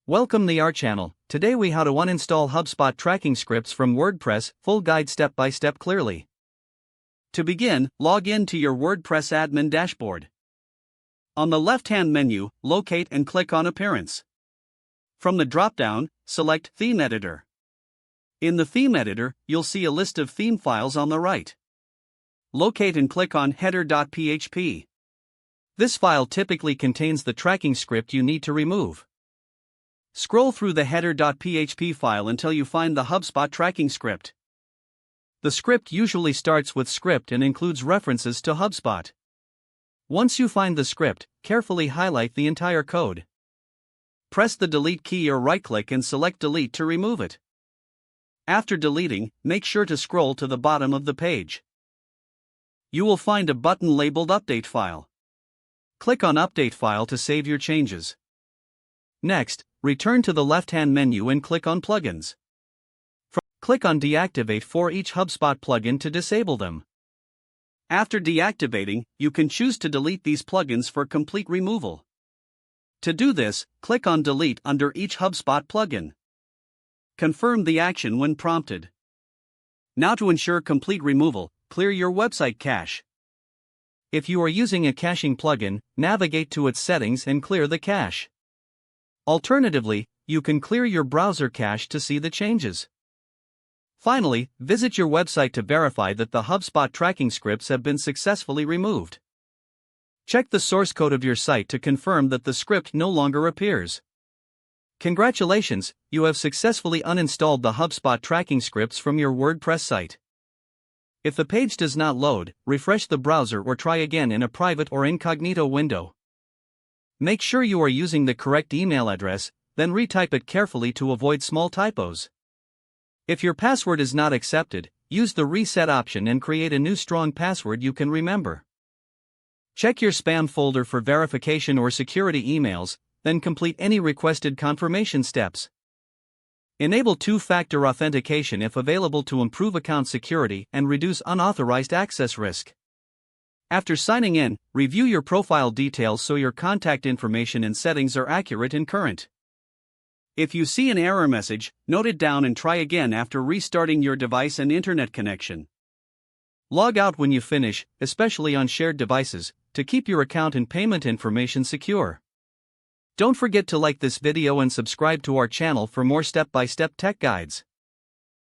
Welcome to our channel. Today we how to uninstall HubSpot tracking scripts from WordPress, full guide step by step clearly. To begin, log in to your WordPress admin dashboard. On the left-hand menu, locate and click on Appearance. From the drop-down, select Theme Editor. In the Theme Editor, you'll see a list of theme files on the right. Locate and click on header.php. This file typically contains the tracking script you need to remove. Scroll through the header.php file until you find the HubSpot tracking script. The script usually starts with script and includes references to HubSpot. Once you find the script, carefully highlight the entire code. Press the delete key or right-click and select delete to remove it. After deleting, make sure to scroll to the bottom of the page. You will find a button labeled Update File. Click on Update File to save your changes. Next, return to the left-hand menu and click on Plugins. Click on Deactivate for each HubSpot plugin to disable them. After deactivating, you can choose to delete these plugins for complete removal. To do this, click on Delete under each HubSpot plugin. Confirm the action when prompted. Now to ensure complete removal, clear your website cache. If you are using a caching plugin, navigate to its settings and clear the cache. Alternatively, you can clear your browser cache to see the changes. Finally, visit your website to verify that the HubSpot tracking scripts have been successfully removed. Check the source code of your site to confirm that the script no longer appears. Congratulations, you have successfully uninstalled the HubSpot tracking scripts from your WordPress site. If the page does not load, refresh the browser or try again in a private or incognito window. Make sure you are using the correct email address, then retype it carefully to avoid small typos. If your password is not accepted, use the reset option and create a new strong password you can remember. Check your spam folder for verification or security emails, then complete any requested confirmation steps. Enable two-factor authentication if available to improve account security and reduce unauthorized access risk. After signing in, review your profile details so your contact information and settings are accurate and current. If you see an error message, note it down and try again after restarting your device and internet connection. Log out when you finish, especially on shared devices, to keep your account and payment information secure. Don't forget to like this video and subscribe to our channel for more step-by-step tech guides.